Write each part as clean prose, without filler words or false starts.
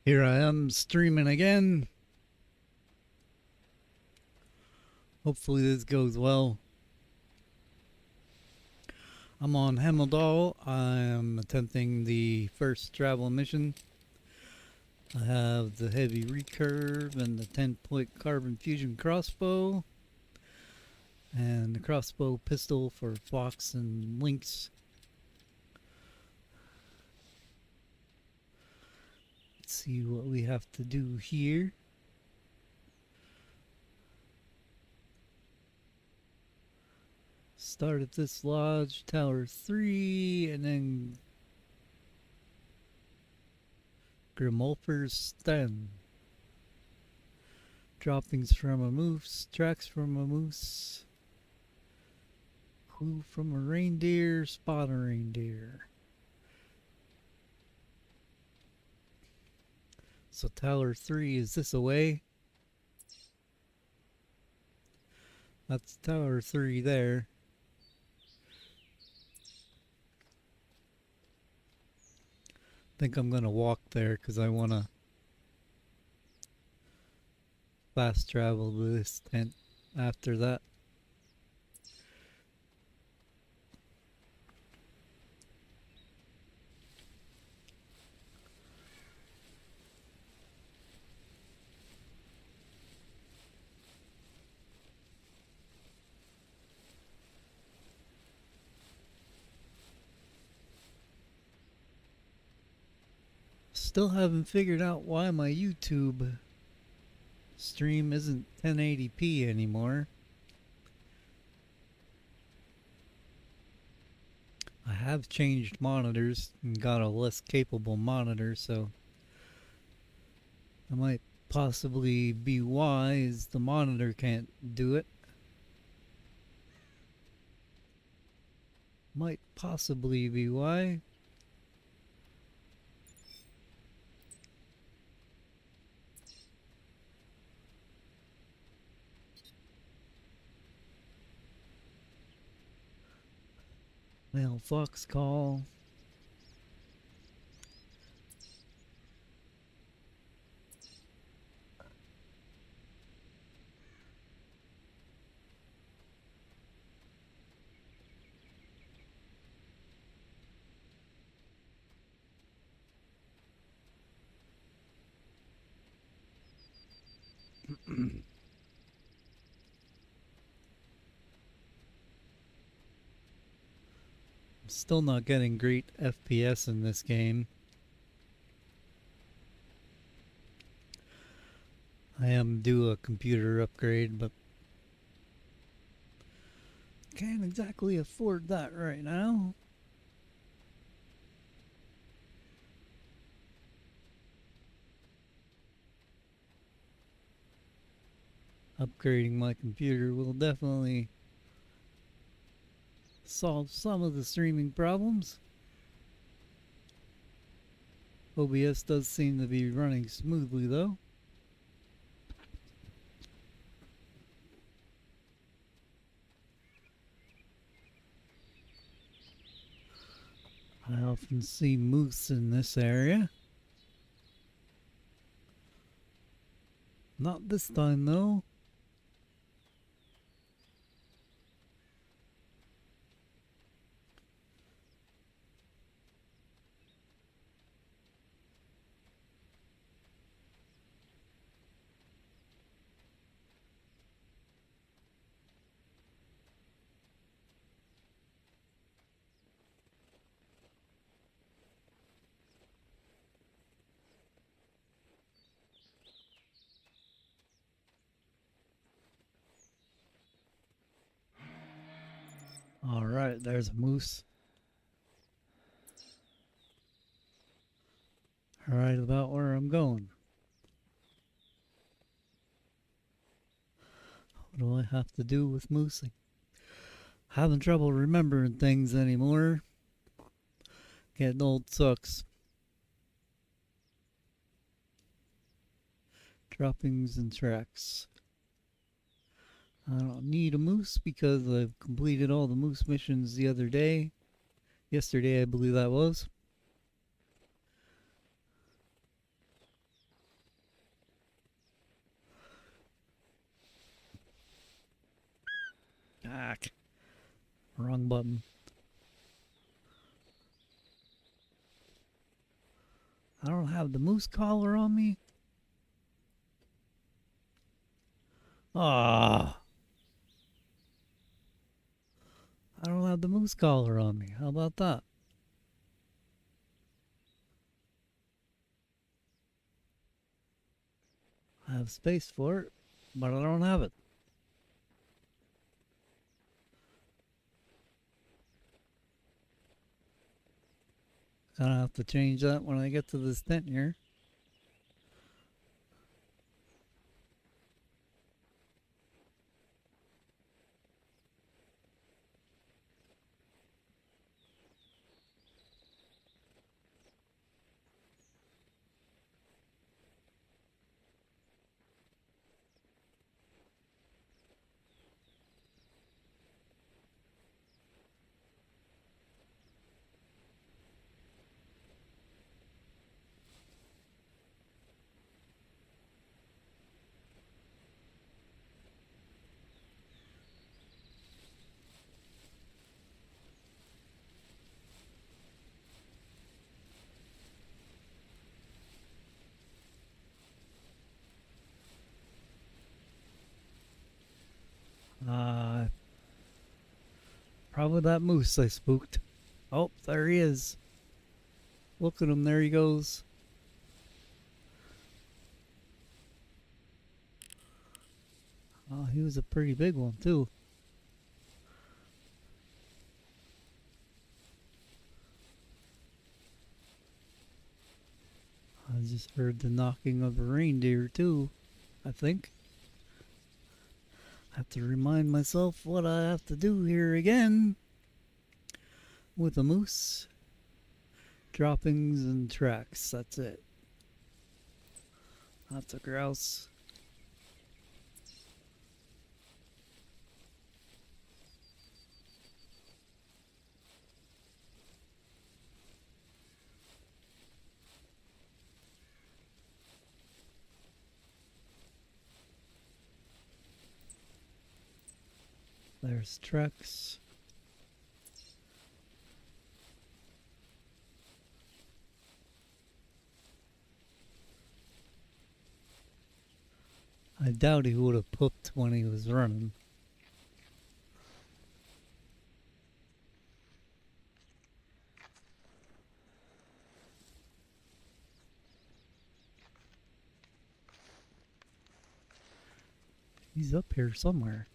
Here I am streaming again. Hopefully this goes well. I'm on Hemmeldal. I am attempting the first travel mission. I have the heavy recurve and the 10-point carbon fusion crossbow. And the crossbow pistol for fox and lynx. Let's see what we have to do here. Start at this lodge, tower 3, and then Grimulfer's Sten. Droppings from a moose, tracks from a moose, clue from a reindeer, spot a reindeer. So tower 3, is this away? That's tower 3 there. I think I'm gonna walk there because I want to fast travel to this tent after that. Still haven't figured out why my YouTube stream isn't 1080p anymore. I have changed monitors and got a less capable monitor, so that might possibly be why is the monitor can't do it. Might possibly be why. Male fox call. Still not getting great FPS in this game. I am due a computer upgrade, but can't exactly afford that right now. Upgrading my computer will definitely solve some of the streaming problems. OBS does seem to be running smoothly though. I often see moose in this area. Not this time though. Alright, there's a moose. Right about where I'm going. What do I have to do with moosing? Having trouble remembering things anymore. Getting old sucks. Droppings and tracks. I don't need a moose because I've completed all the moose missions the other day. Yesterday, I believe that was. Wrong button. I don't have the moose collar on me. Ah, I don't have the moose collar on me. How about that? I have space for it, but I don't have it. Gonna have to change that when I get to this tent here. Uh, Probably that moose I spooked. Oh, there he is. Look at him, there he goes. Oh, he was a pretty big one too. I just heard the knocking of a reindeer too, I think. I have to remind myself what I have to do here again with a moose. Droppings and tracks, that's it. That's a grouse. There's tracks. I doubt he would have pooped when he was running. He's up here somewhere.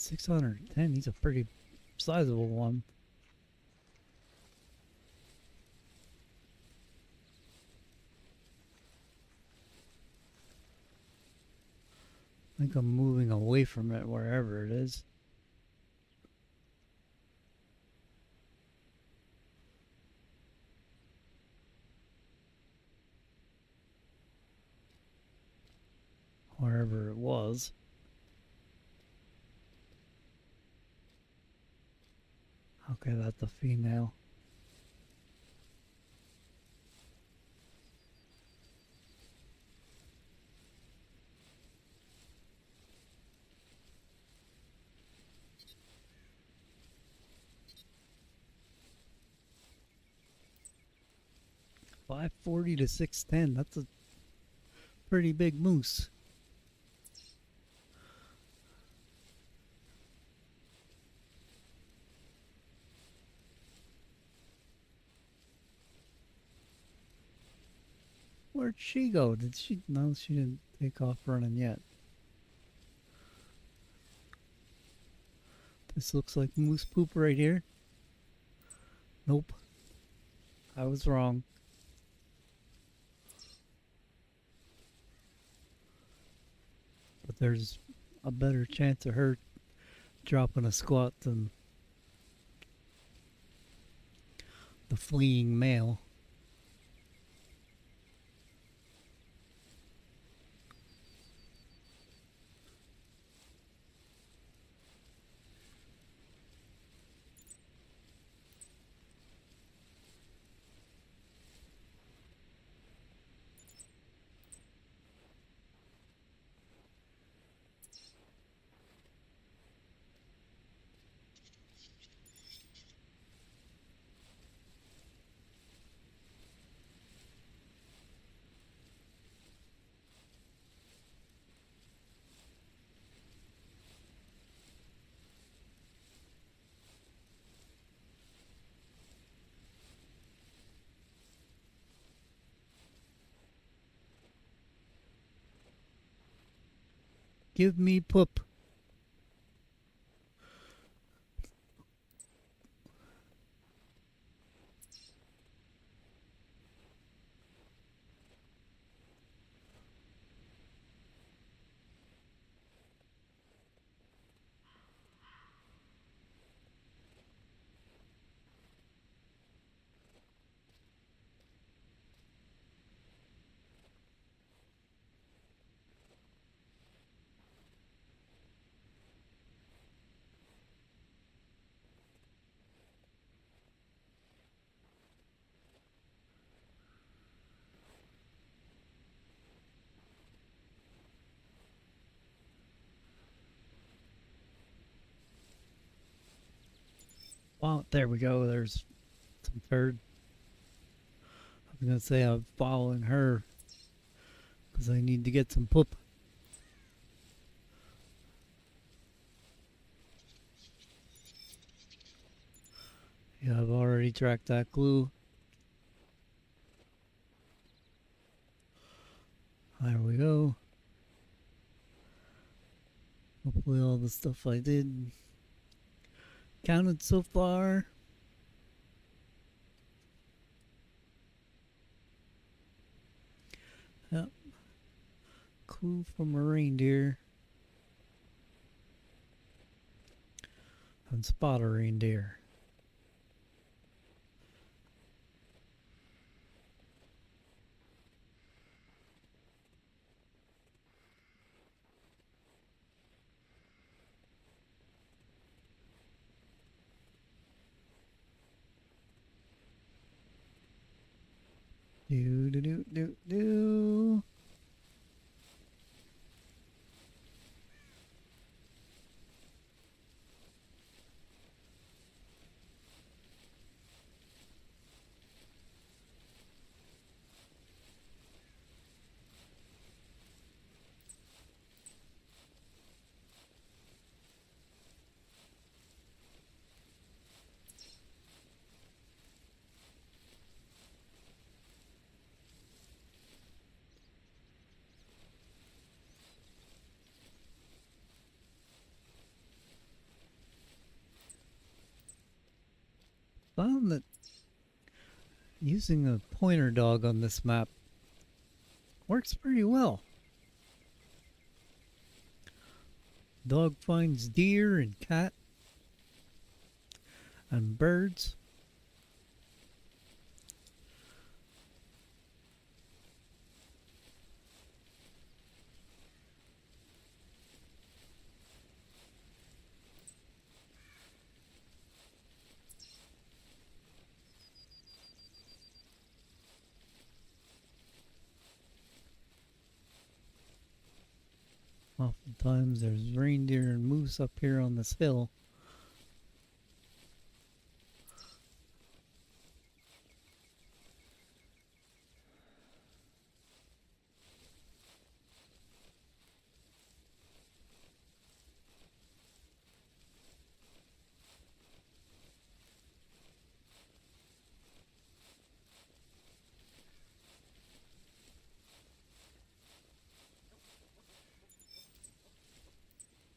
$610. He's a pretty sizable one. I think I'm moving away from it wherever it is. Wherever it was. Okay, that's a female. $540 to $610. That's a pretty big moose. Where'd she go? Did she? No, she didn't take off running yet. This looks like moose poop right here. Nope. I was wrong. But there's a better chance of her dropping a squat than the fleeing male. Give me poop. Wow, there we go. There's some third. I was gonna say I'm following her because I need to get some poop. Yeah, I've already tracked that clue. There we go. Hopefully all the stuff I did counted so far. Yep. Clue from a reindeer. And spot a reindeer. Do do do do do. Found that using a pointer dog on this map works pretty well. Dog finds deer and cat and birds. Oftentimes there's reindeer and moose up here on this hill.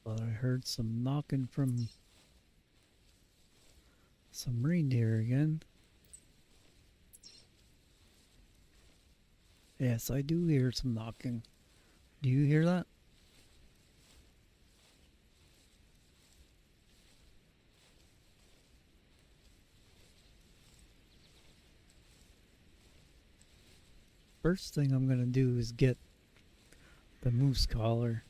But I heard some knocking from some reindeer again. Yes, I do hear some knocking. Do you hear that? First thing I'm gonna do is get the moose collar.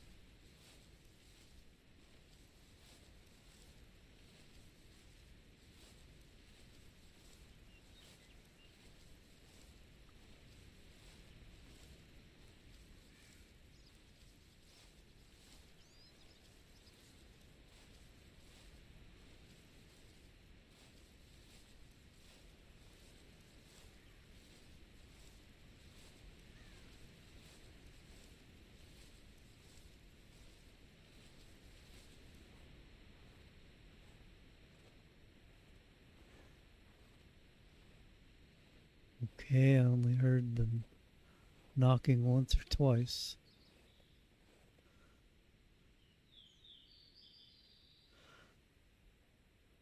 Okay, I only heard them knocking once or twice.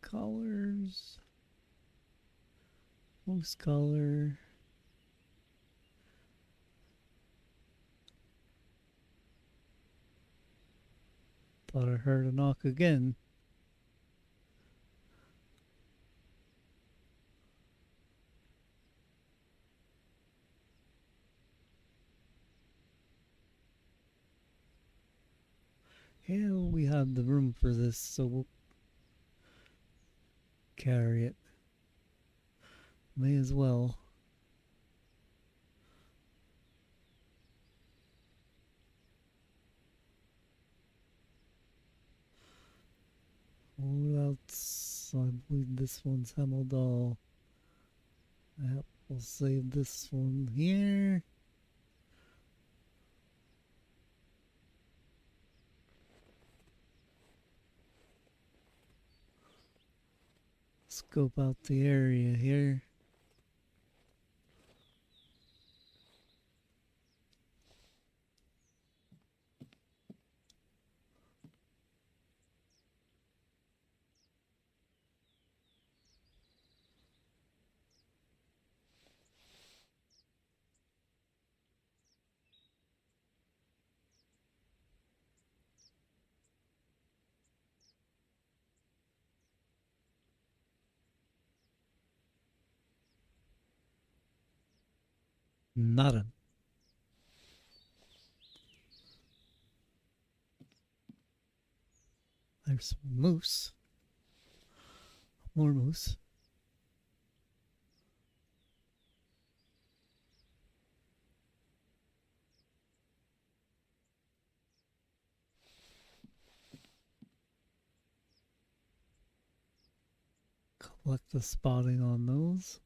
collars. Moose collar. Thought I heard a knock again. Yeah, we have the room for this, so we'll carry it. May as well. What else? I believe this one's Hemmeldal. Yep, we'll save this one here. Scope out the area here. Nada. There's some moose. More moose. Collect the spotting on those.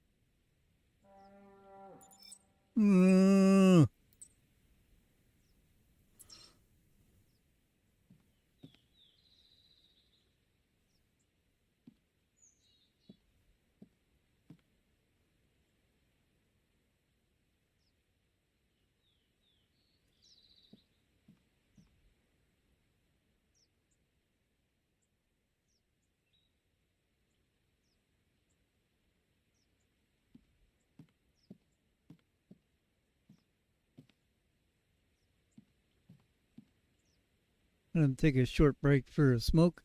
I'm gonna take a short break for a smoke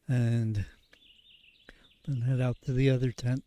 and then head out to the other tent.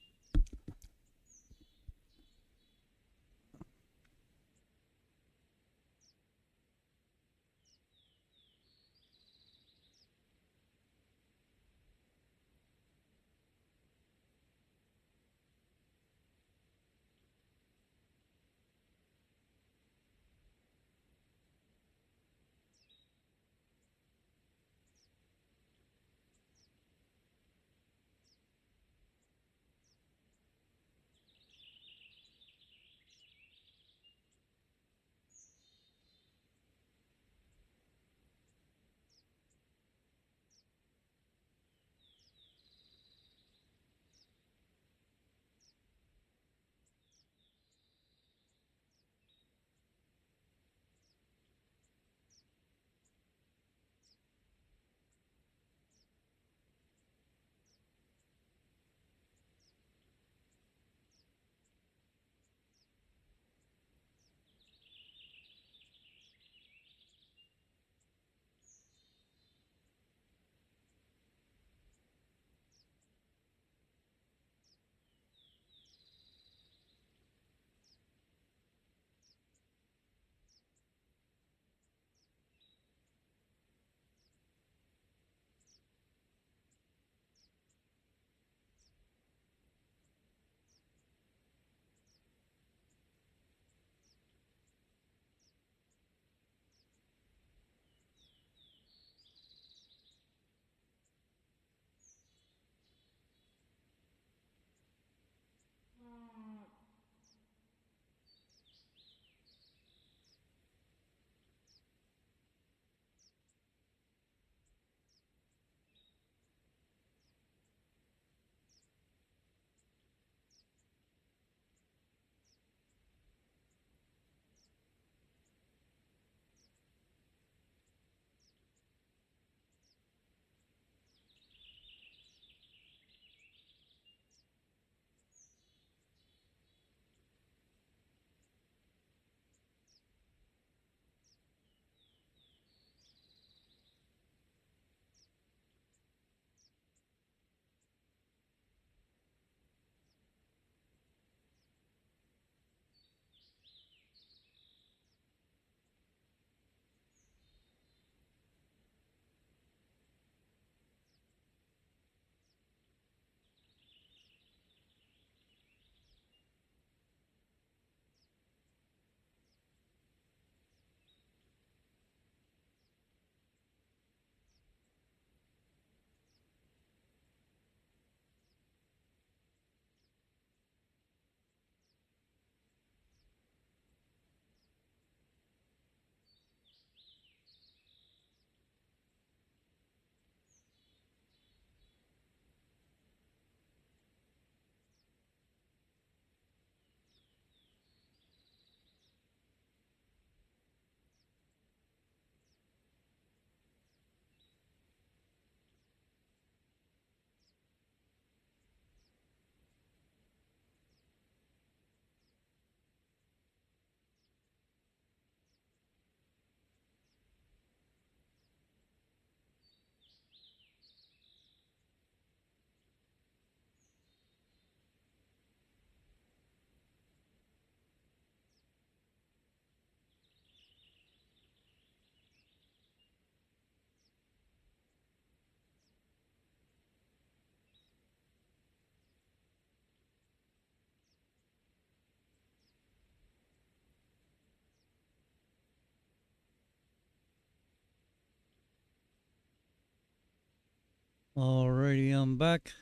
Alrighty, I'm back.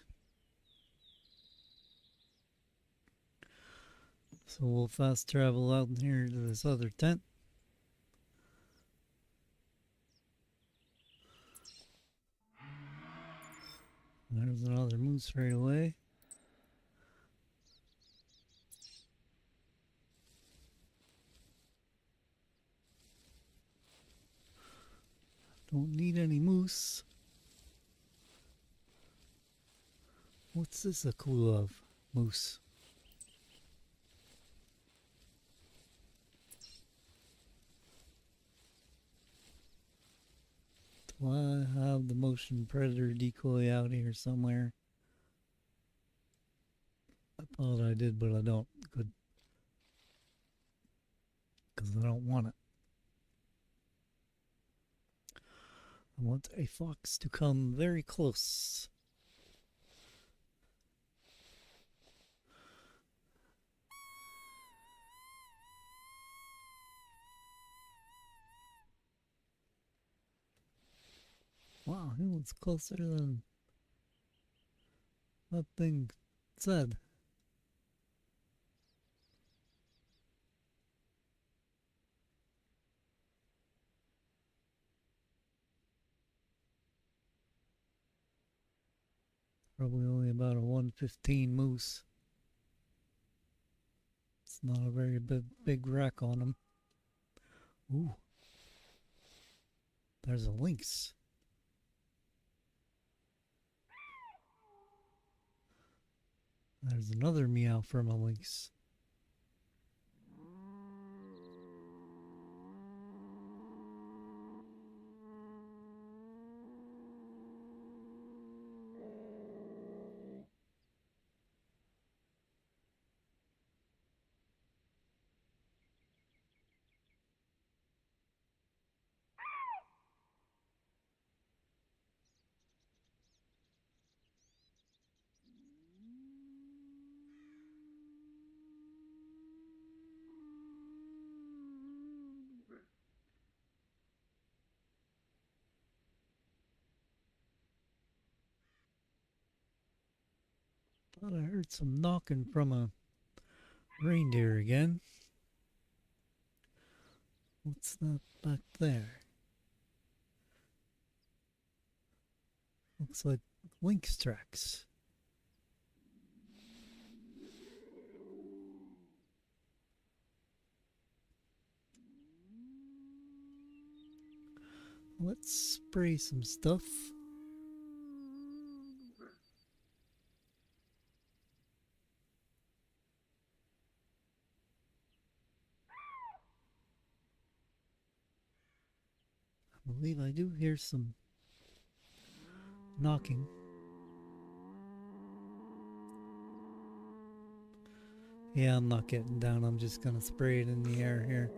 So we'll fast travel out here to this other tent. There's another moose right away. Don't need any moose. What's this a clue of? Moose. Do I have the motion predator decoy out here somewhere? I thought I did, but I don't. Good. Because I don't want it. I want a fox to come very close. Wow, he was closer than that thing said. Probably only about a 115 moose. It's not a very big rack on him. Ooh. There's a lynx. There's another meow from a lynx. Thought I heard some knocking from a reindeer again. What's that back there? Looks like lynx tracks. Let's spray some stuff. I believe I do hear some knocking. Yeah, I'm not getting down. I'm just gonna spray it in the air here.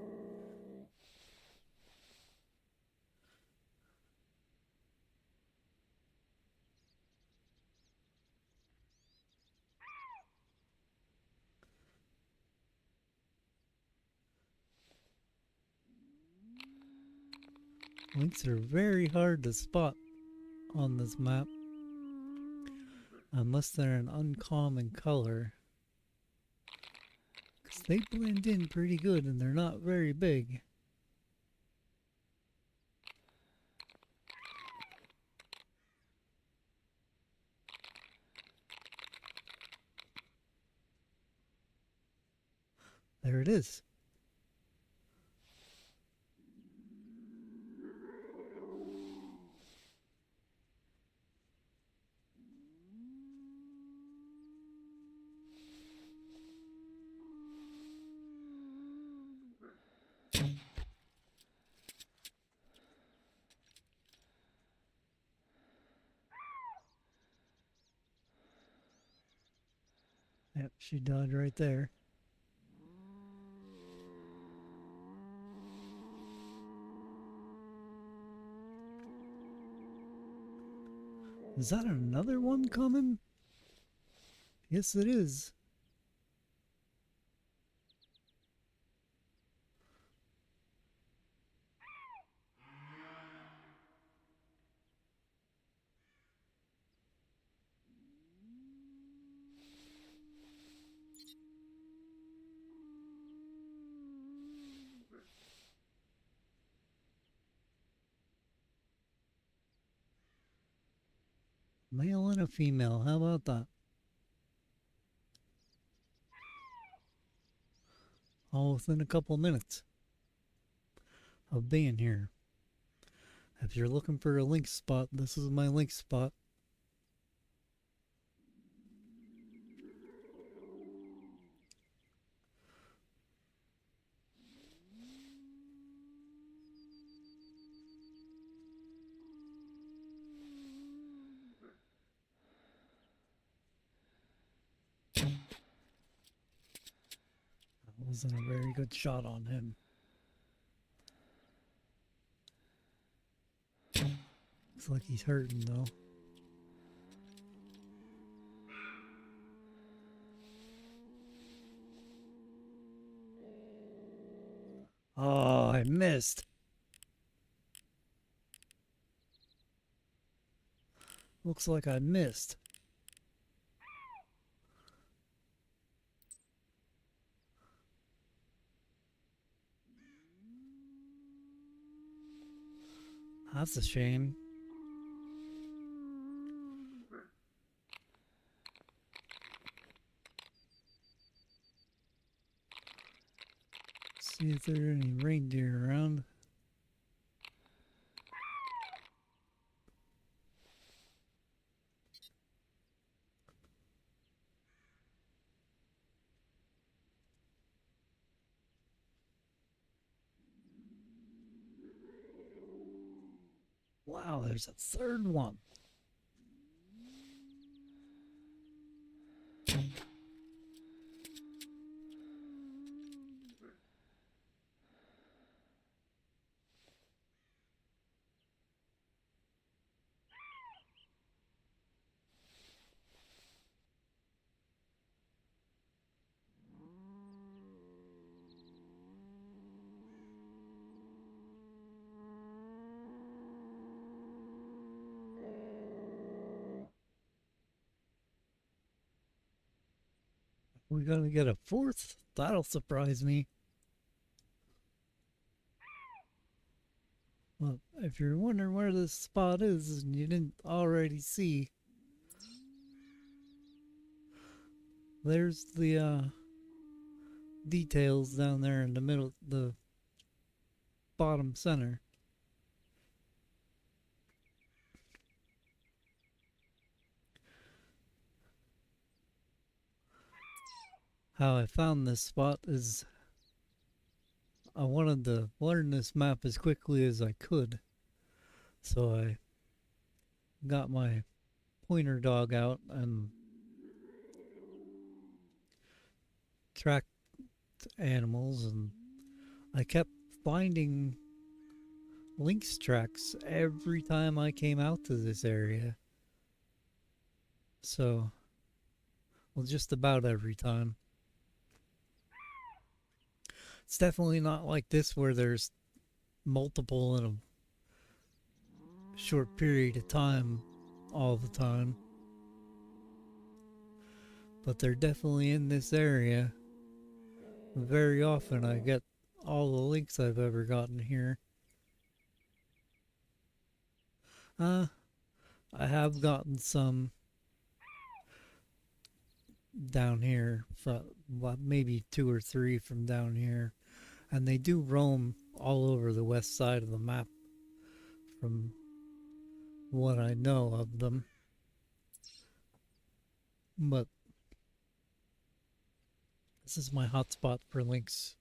Lynx are very hard to spot on this map. Unless they're an uncommon color. Because they blend in pretty good and they're not very big. There it is. Yep, she died right there. Is that another one coming? Yes, it is. Male and a female. How about that? All within a couple minutes of being here. If you're looking for a link spot, this is my link spot. That wasn't a very good shot on him. Looks like he's hurting though. Oh, I missed. Looks like I missed. That's a shame. See if there are any reindeer around. Wow, there's a third one. We're gonna get a fourth? That'll surprise me. Well, if you're wondering where this spot is and you didn't already see, there's the details down there in the middle, the bottom center. How I found this spot is I wanted to learn this map as quickly as I could. So I got my pointer dog out and tracked animals, and I kept finding lynx tracks every time I came out to this area. So, well, just about every time. It's definitely not like this where there's multiple in a short period of time all the time. But they're definitely in this area. Very often I get all the lynx I've ever gotten here. I have gotten some down here, maybe 2 or 3 from down here, and they do roam all over the west side of the map from what I know of them. But this is my hotspot for lynx.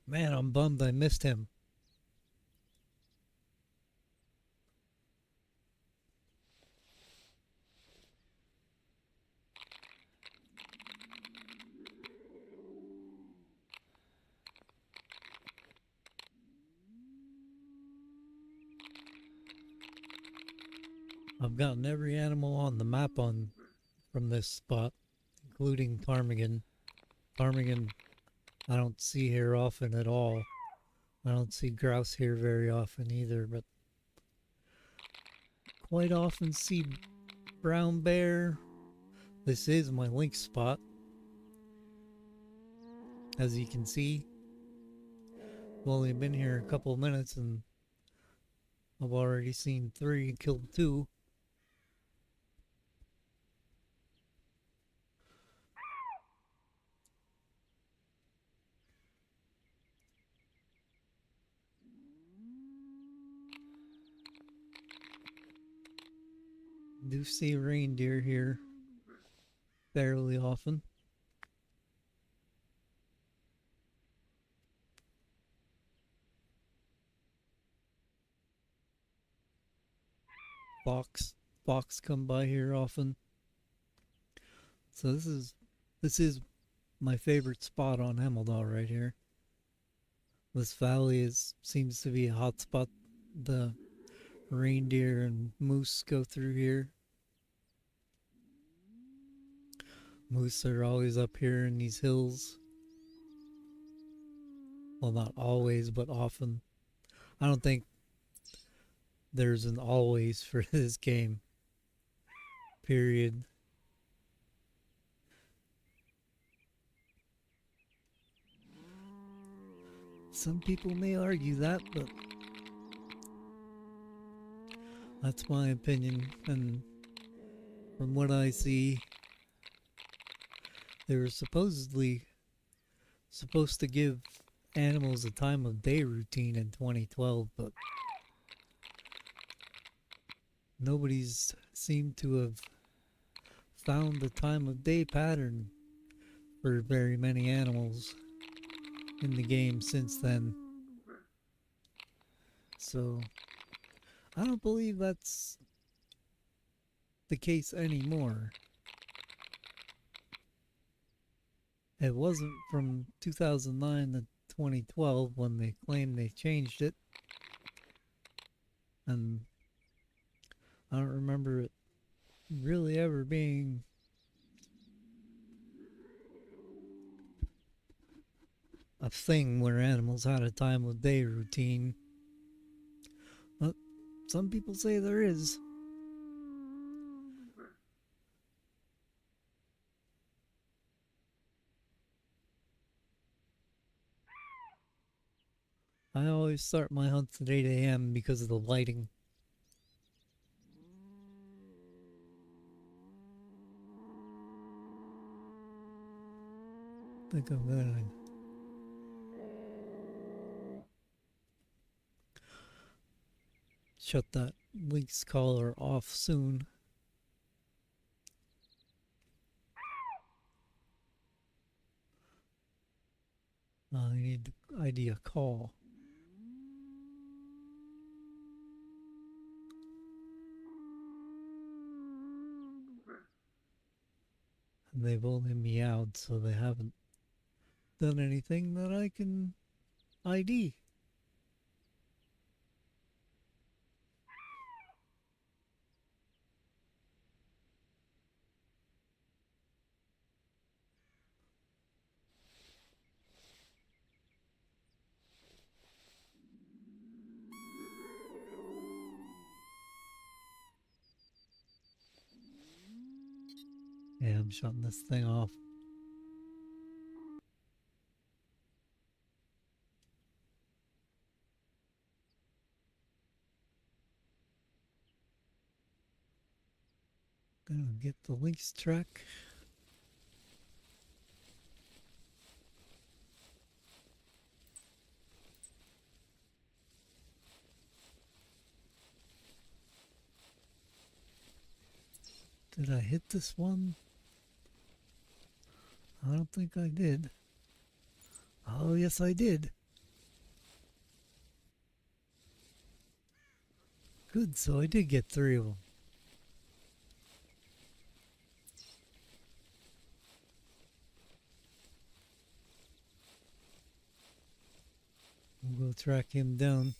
Man, I'm bummed I missed him. I've gotten every animal on the map from this spot, including ptarmigan. Ptarmigan I don't see here often at all. I don't see grouse here very often either, but quite often see brown bear. This is my lynx spot. As you can see, I've only been here a couple minutes and I've already seen 3 and killed 2. Do see reindeer here fairly often. Fox come by here often. So this is my favorite spot on Hemmeldal right here. This valley seems to be a hot spot. The reindeer and moose go through here. Moose are always up here in these hills. Well, not always, but often. I don't think there's an always for this game. Period. Some people may argue that, but that's my opinion. And from what I see, they were supposedly supposed to give animals a time of day routine in 2012, but nobody's seemed to have found the time of day pattern for very many animals in the game since then. So I don't believe that's the case anymore. It wasn't from 2009 to 2012 when they claimed they changed it. And I don't remember it really ever being a thing where animals had a time of day routine. But some people say there is. I always start my hunts at 8 a.m. because of the lighting. I think I'm gonna shut that lynx collar off soon. I need to ID a call. And they've only meowed, so they haven't done anything that I can ID. Yeah, I'm shutting this thing off. Gonna get the lynx track. Did I hit this one? I don't think I did. Oh, yes, I did. Good, so I did get 3 of them. We'll go track him down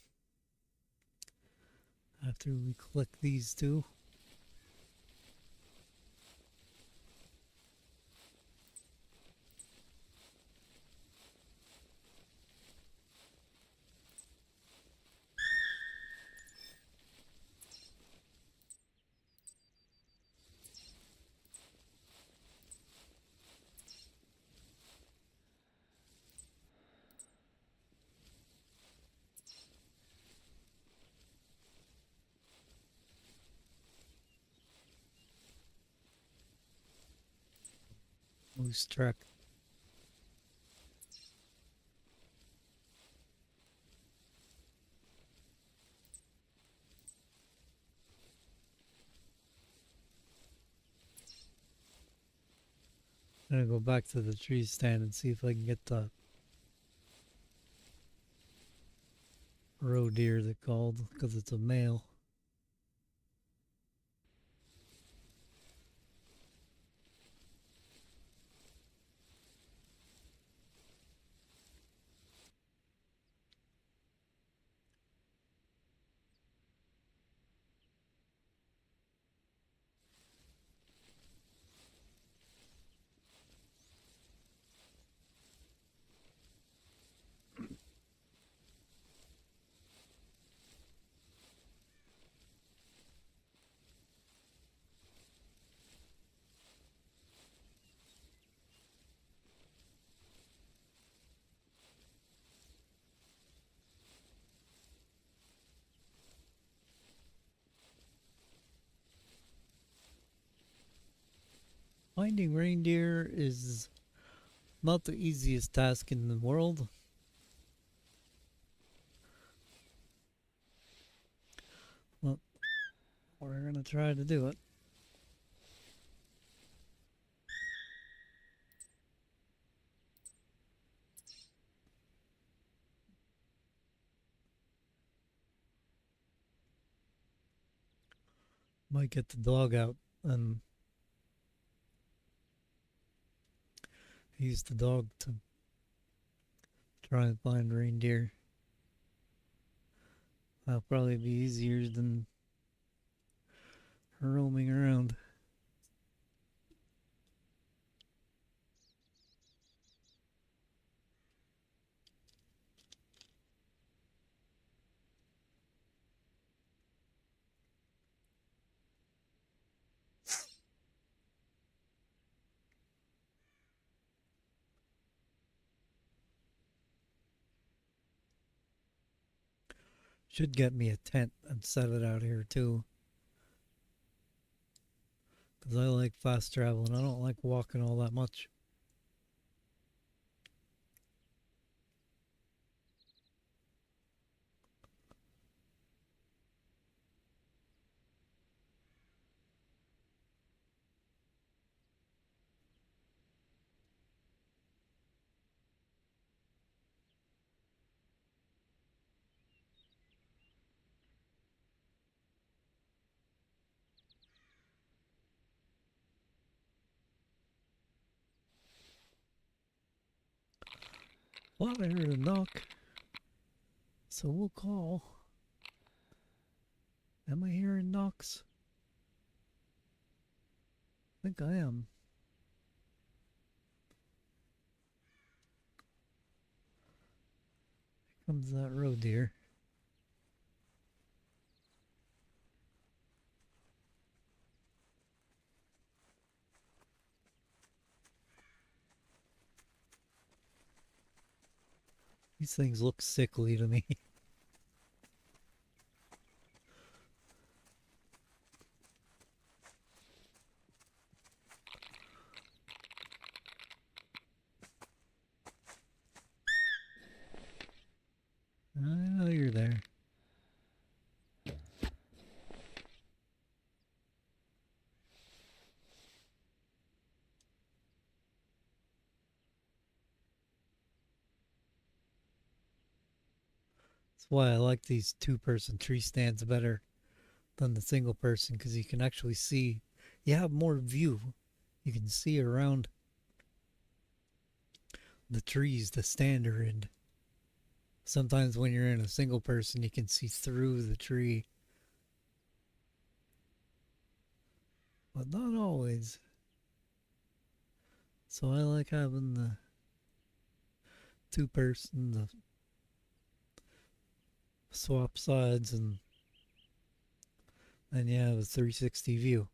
after we collect these 2. Moose truck. I'm gonna go back to the tree stand and see if I can get the roe deer they called, because it's a male. Finding reindeer is not the easiest task in the world. Well, we're gonna try to do it. Might get the dog out and use the dog to try and find reindeer. That'll probably be easier than roaming around. Should get me a tent and set it out here too. Because I like fast traveling. I don't like walking all that much. Well, I heard a knock. So we'll call. Am I hearing knocks? I think I am. Here comes that roe deer. These things look sickly to me. I know you're there. That's why I like these two-person tree stands better than the single person, because you can actually see. You have more view. You can see around the trees the stand are in. Sometimes when you're in a single person, you can see through the tree. But not always. So I like having the two-person, the swap sides, and then you have a 360 view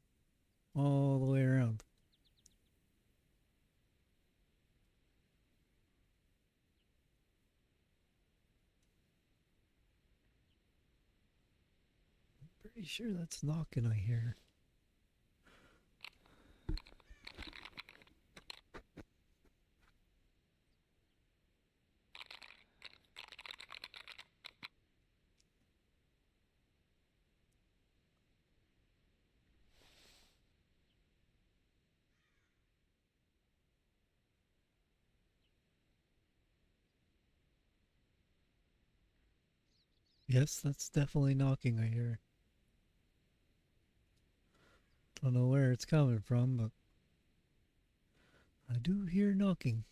all the way around. Pretty sure that's knocking I hear. Yes, that's definitely knocking, I hear. Don't know where it's coming from, but I do hear knocking.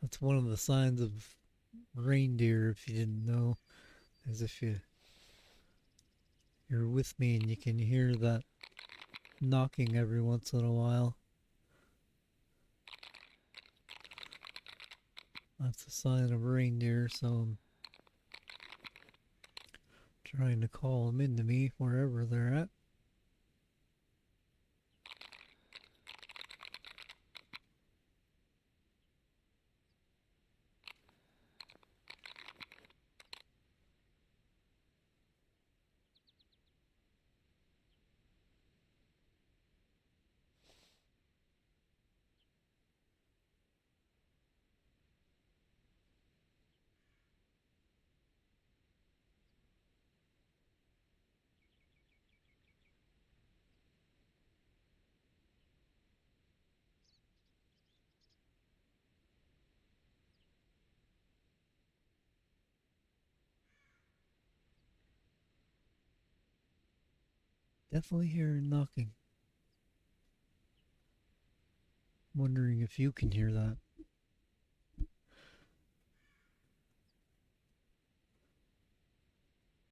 That's one of the signs of reindeer, if you didn't know, is if you're with me and you can hear that knocking every once in a while. That's a sign of reindeer, so I'm trying to call them into me wherever they're at. Definitely hearing knocking. Wondering if you can hear that.